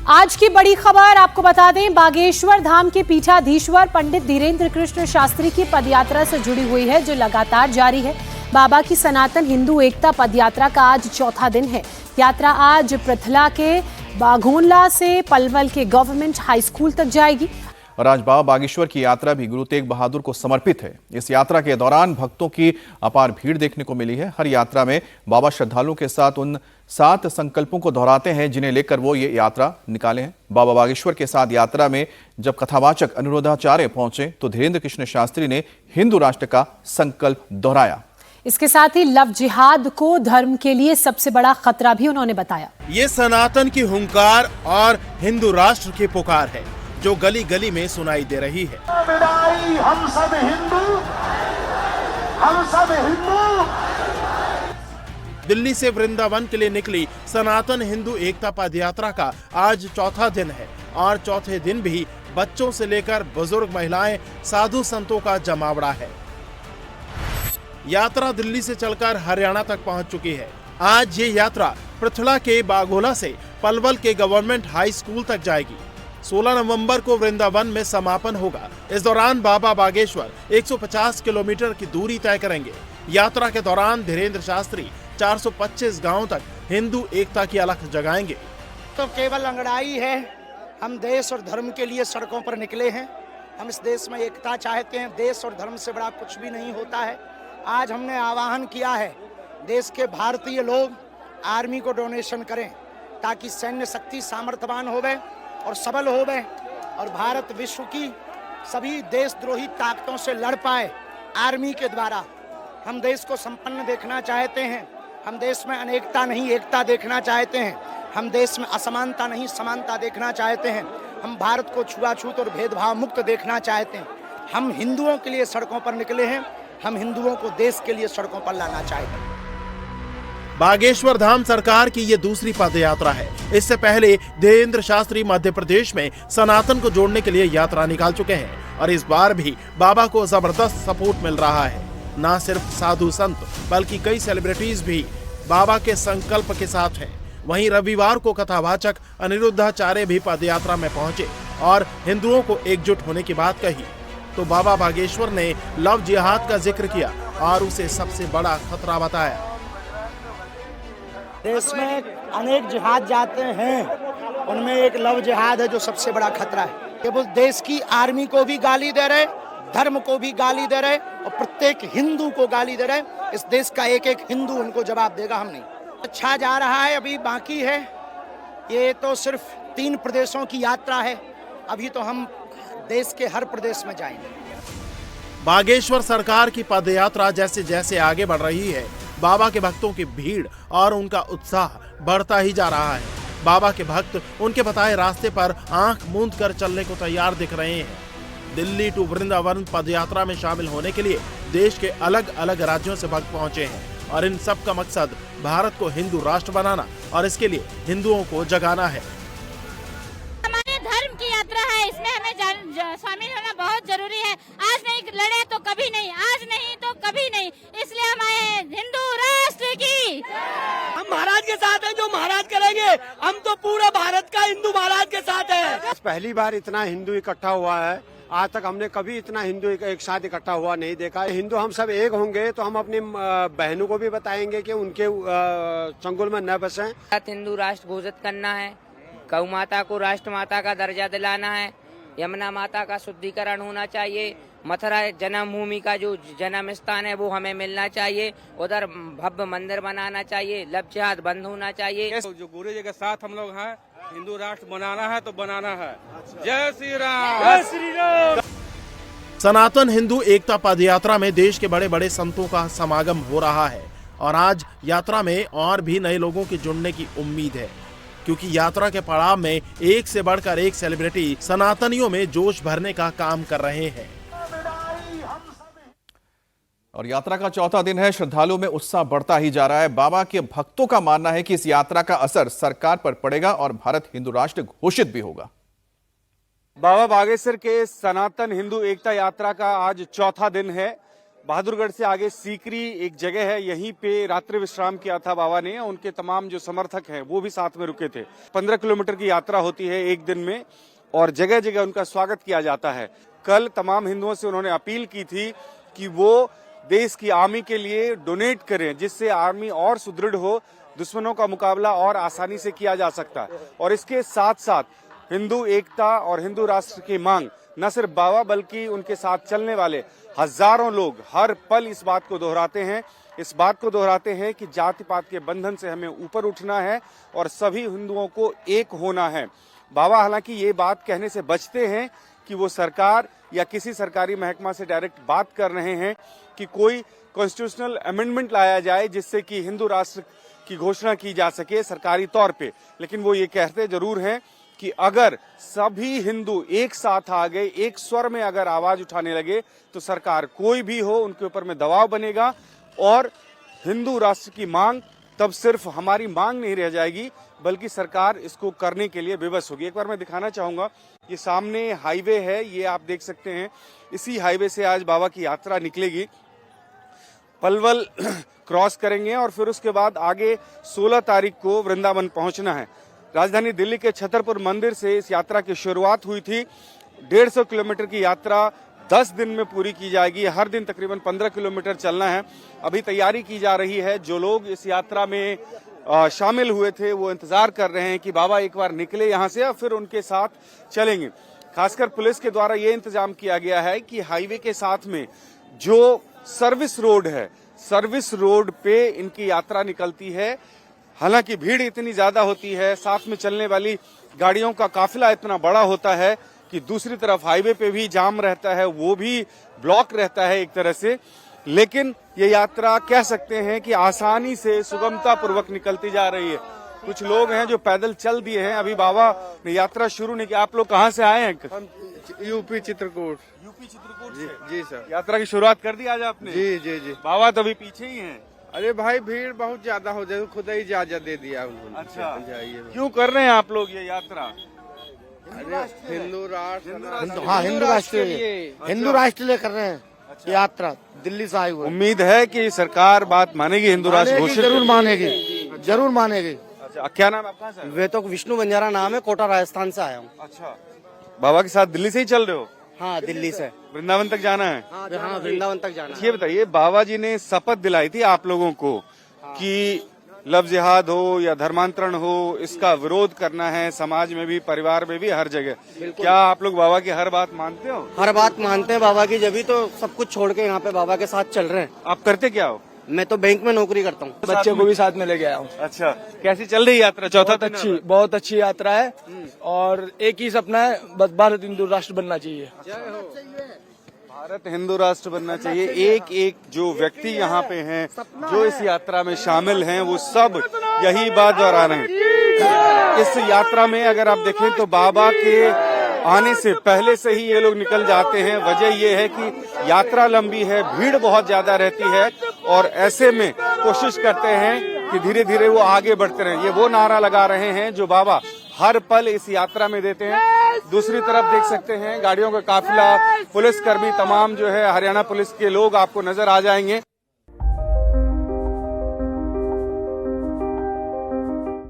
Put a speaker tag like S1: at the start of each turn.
S1: आज की बड़ी खबर आपको बता दें, बागेश्वर धाम के पीठाधीश्वर पंडित धीरेन्द्र कृष्ण शास्त्री की पदयात्रा से जुड़ी हुई है, जो लगातार जारी है। बाबा की सनातन हिंदू एकता पदयात्रा का आज चौथा दिन है। यात्रा आज पृथला के बाघोनला से पलवल के गवर्नमेंट हाई स्कूल तक जाएगी।
S2: और आज बाबा बागेश्वर की यात्रा भी गुरु तेग बहादुर को समर्पित है। इस यात्रा के दौरान भक्तों की अपार भीड़ देखने को मिली है। हर यात्रा में बाबा श्रद्धालुओं के साथ उन 7 संकल्पों को दोहराते हैं जिन्हें लेकर वो ये यात्रा निकाले हैं। बाबा बागेश्वर के साथ यात्रा में जब कथावाचक अनिरुद्धाचार्य पहुंचे तो धीरेन्द्र कृष्ण शास्त्री ने हिंदू राष्ट्र का संकल्प दोहराया।
S1: इसके साथ ही लव जिहाद को धर्म के लिए सबसे बड़ा खतरा भी उन्होंने बताया।
S3: ये सनातन की हुंकार और हिंदू राष्ट्र की पुकार है जो गली गली में सुनाई दे रही है।
S4: हम सब हिंदू, हम सब हिंदू।
S3: दिल्ली से वृंदावन के लिए निकली सनातन हिंदू एकता पदयात्रा का आज चौथा दिन है और चौथे दिन भी बच्चों से लेकर बुजुर्ग, महिलाएं, साधु संतों का जमावड़ा है। यात्रा दिल्ली से चलकर हरियाणा तक पहुंच चुकी है। आज ये यात्रा पृथला के बाघोला से पलवल के गवर्नमेंट हाई स्कूल तक जाएगी। 16 नवंबर को वृंदावन में समापन होगा। इस दौरान बाबा बागेश्वर 150 किलोमीटर की दूरी तय करेंगे। यात्रा के दौरान धीरेन्द्र शास्त्री 425 गांवों तक हिंदू एकता की अलख जगाएंगे।
S5: तो केवल लंगड़ाई है, हम देश और धर्म के लिए सड़कों पर निकले हैं। हम इस देश में एकता चाहते हैं। देश और धर्म से बड़ा कुछ भी नहीं होता है। आज हमने आह्वान किया है देश के भारतीय लोग आर्मी को डोनेशन करें ताकि सैन्य शक्ति सामर्थ्यवान होवे और सबल होवे और भारत विश्व की सभी देशद्रोही ताकतों से लड़ पाए आर्मी के द्वारा। हम देश को संपन्न देखना चाहते हैं। हम देश में अनेकता नहीं एकता देखना चाहते हैं। हम देश में असमानता नहीं समानता देखना चाहते हैं। हम भारत को छुआछूत और भेदभाव मुक्त देखना चाहते हैं। हम हिंदुओं के लिए सड़कों पर निकले हैं। हम हिंदुओं को देश के लिए सड़कों पर लाना चाहते हैं।
S3: बागेश्वर धाम सरकार की ये दूसरी पदयात्रा है। इससे पहले धीरेन्द्र शास्त्री मध्य प्रदेश में सनातन को जोड़ने के लिए यात्रा निकाल चुके हैं और इस बार भी बाबा को जबरदस्त सपोर्ट मिल रहा है। न सिर्फ साधु संत बल्कि कई सेलिब्रिटीज भी बाबा के संकल्प के साथ हैं। वहीं रविवार को कथावाचक अनिरुद्धाचार्य भी पदयात्रा में पहुंचे और हिंदुओं को एकजुट होने की बात कही। तो बाबा बागेश्वर ने लव जिहाद का जिक्र किया और उसे सबसे बड़ा खतरा बताया।
S5: देश में अनेक जिहाद जाते हैं, उनमें एक लव जिहाद है जो सबसे बड़ा खतरा है। कि वो देश की आर्मी को भी गाली दे रहे, धर्म को भी गाली दे रहे और प्रत्येक हिंदू को गाली दे रहे। इस देश का एक एक हिंदू उनको जवाब देगा। हम नहीं। अच्छा जा रहा है, अभी बाकी है। ये तो सिर्फ 3 प्रदेशों की यात्रा है। अभी तो हम देश के हर प्रदेश में जाएंगे।
S3: बागेश्वर सरकार की पदयात्रा जैसे जैसे आगे बढ़ रही है, बाबा के भक्तों की भीड़ और उनका उत्साह बढ़ता ही जा रहा है। बाबा के भक्त उनके बताए रास्ते पर आंख मूंद कर चलने को तैयार दिख रहे हैं। दिल्ली टू वृंदावन पदयात्रा में शामिल होने के लिए देश के अलग अलग राज्यों से भक्त पहुंचे हैं और इन सब का मकसद भारत को हिंदू राष्ट्र बनाना और इसके लिए हिंदुओं को जगाना है।
S6: हमारे धर्म की यात्रा है, इसमें हमें शामिल होना बहुत जरूरी है। आज नहीं लड़े तो कभी नहीं, आज नहीं तो कभी नहीं। इसलिए हम आए हैं हिंदू राष्ट्र की।
S7: हम महाराज के साथ हैं, जो महाराज करेंगे। हम तो पूरा भारत का हिंदू महाराज के साथ है।
S8: पहली बार इतना हिंदू इकट्ठा हुआ है। आज तक हमने कभी इतना हिंदू एक साथ इकट्ठा हुआ नहीं देखा। हिंदू हम सब एक होंगे तो हम अपनी बहनों को भी बताएंगे कि उनके चंगुल में न बसें।
S9: हिंदू राष्ट्र घोषित करना है। गौ माता को राष्ट्र माता का दर्जा दिलाना है। यमुना माता का शुद्धिकरण होना चाहिए। मथुरा जन्मभूमि का जो जन्म स्थान है वो हमें मिलना चाहिए। उधर भव्य मंदिर बनाना चाहिए। लव जिहाद बंद होना चाहिए।
S10: जो गुरु जी के साथ हम लोग हैं, हिंदू राष्ट्र बनाना है तो बनाना है। जय श्री राम, जय श्री राम।
S3: सनातन हिंदू एकता पदयात्रा में देश के बड़े बड़े संतों का समागम हो रहा है और आज यात्रा में और भी नए लोगों के जुड़ने की उम्मीद है, क्योंकि यात्रा के पड़ाव में एक से बढ़कर एक सेलिब्रिटी सनातनियों में जोश भरने का काम कर रहे हैं।
S2: और यात्रा का चौथा दिन है, श्रद्धालुओं में उत्साह बढ़ता ही जा रहा है। बाबा के भक्तों का मानना है कि इस यात्रा का असर सरकार पर पड़ेगा और भारत हिंदू राष्ट्र घोषित भी होगा।
S11: बाबा बागेश्वर के सनातन हिंदू एकता यात्रा का आज चौथा दिन है। बहादुरगढ़ से आगे सीकरी एक जगह है, यहीं पे रात्रि विश्राम किया था बाबा ने। उनके तमाम जो समर्थक हैं वो भी साथ में रुके थे। 15 किलोमीटर की यात्रा होती है एक दिन में और जगह जगह उनका स्वागत किया जाता है। कल तमाम हिंदुओं से उन्होंने अपील की थी कि वो देश की आर्मी के लिए डोनेट करें, जिससे आर्मी और सुदृढ़ हो, दुश्मनों का मुकाबला और आसानी से किया जा सकता है। और इसके साथ साथ हिंदू एकता और हिंदू राष्ट्र की मांग न सिर्फ बाबा बल्कि उनके साथ चलने वाले हजारों लोग हर पल इस बात को दोहराते हैं कि जाति पात के बंधन से हमें ऊपर उठना है और सभी हिंदुओं को एक होना है। बाबा हालांकि ये बात कहने से बचते हैं कि वो सरकार या किसी सरकारी महकमा से डायरेक्ट बात कर रहे हैं कि कोई कॉन्स्टिट्यूशनल अमेंडमेंट लाया जाए जिससे कि हिंदू राष्ट्र की घोषणा की जा सके सरकारी तौर पे। लेकिन वो ये कहते जरूर हैं कि अगर सभी हिंदू एक साथ आ गए, एक स्वर में अगर आवाज उठाने लगे तो सरकार कोई भी हो उनके ऊपर में दबाव बनेगा और हिंदू राष्ट्र की मांग तब सिर्फ हमारी मांग नहीं रह जाएगी बल्कि सरकार इसको करने के लिए विवश होगी। एक बार मैं दिखाना चाहूंगा, ये सामने हाईवे है, ये आप देख सकते हैं। इसी हाईवे से आज बाबा की यात्रा निकलेगी। पलवल क्रॉस करेंगे और फिर उसके बाद आगे 16 तारीख को वृंदावन पहुंचना है। राजधानी दिल्ली के छतरपुर मंदिर से इस यात्रा की शुरुआत हुई थी। 150 किलोमीटर की यात्रा 10 दिन में पूरी की जाएगी। हर दिन तकरीबन 15 किलोमीटर चलना है। अभी तैयारी की जा रही है। जो लोग इस यात्रा में शामिल हुए थे वो इंतजार कर रहे हैं कि बाबा एक बार निकले यहाँ से और फिर उनके साथ चलेंगे। खासकर पुलिस के द्वारा ये इंतजाम किया गया है कि हाईवे के साथ में जो सर्विस रोड है, सर्विस रोड पे इनकी यात्रा निकलती है। हालांकि भीड़ इतनी ज्यादा होती है, साथ में चलने वाली गाड़ियों का काफिला इतना बड़ा होता है कि दूसरी तरफ हाईवे पे भी जाम रहता है, वो भी ब्लॉक रहता है एक तरह से। लेकिन ये यात्रा कह सकते हैं कि आसानी से सुगमता पूर्वक निकलती जा रही है। कुछ लोग हैं जो पैदल चल दिए हैं, अभी बाबा ने यात्रा शुरू नहीं की। आप लोग कहाँ से आए हैं?
S12: यूपी चित्रकूट।
S11: यूपी चित्रकूट
S12: जी,
S11: से?
S12: जी सर।
S11: यात्रा की शुरुआत कर दी आज आपने?
S12: जी जी जी।
S11: बाबा तो अभी पीछे ही हैं।
S12: अरे भाई भीड़ बहुत ज्यादा हो जाए, खुद ही इजाजत दे दिया उन्होंने।
S11: अच्छा,
S12: जाइए।
S11: क्यों कर रहे हैं आप लोग ये यात्रा?
S12: अरे हिंदू राष्ट्र,
S5: हाँ हिंदू राष्ट्र लिए कर रहे हैं यात्रा। दिल्ली से आए हुए।
S11: उम्मीद है कि सरकार बात मानेगी, हिंदू राष्ट्र घोषित
S5: जरूर मानेगी, जरूर मानेगी।
S11: अच्छा, क्या नाम है आपका? सर
S5: वे तो विष्णु बंजारा नाम है, कोटा राजस्थान से आया हूँ।
S11: अच्छा, बाबा के साथ दिल्ली से ही चल रहे हो?
S5: हाँ दिल्ली से।
S11: वृंदावन तक जाना है?
S5: हाँ वृंदावन तक जाना है।
S11: ये बताइए, बाबा जी ने शपथ दिलाई थी आप लोगों को कि लव जिहाद हो या धर्मांतरण हो, इसका विरोध करना है समाज में भी, परिवार में भी, हर जगह। क्या आप लोग बाबा की हर बात मानते हो?
S5: हर बात मानते हैं बाबा की, जब तो सब कुछ छोड़ के यहाँ पे बाबा के साथ चल रहे हैं।
S11: आप करते क्या हो?
S5: मैं तो बैंक में नौकरी करता हूँ।
S12: बच्चे को भी साथ में ले गया हूँ।
S11: अच्छा, कैसी चल रही यात्रा? चौथा दिन?
S12: बहुत अच्छी यात्रा है और एक ही सपना है, बस भारत हिंदू राष्ट्र बनना चाहिए।
S11: भारत हिंदू राष्ट्र बनना चाहिए। एक एक जो व्यक्ति यहाँ पे हैं, जो इस यात्रा में शामिल हैं, वो सब यही बात दोहरा रहे हैं। इस यात्रा में अगर आप देखें तो बाबा के आने से पहले से ही ये लोग निकल जाते हैं। वजह ये है कि यात्रा लंबी है, भीड़ बहुत ज्यादा रहती है और ऐसे में कोशिश करते हैं कि धीरे धीरे वो आगे बढ़ते रहें। ये वो नारा लगा रहे हैं जो बाबा हर पल इस यात्रा में देते हैं। दूसरी तरफ देख सकते हैं गाड़ियों का काफिला, पुलिस कर्मी, तमाम जो है हरियाणा पुलिस के लोग आपको नजर आ जाएंगे।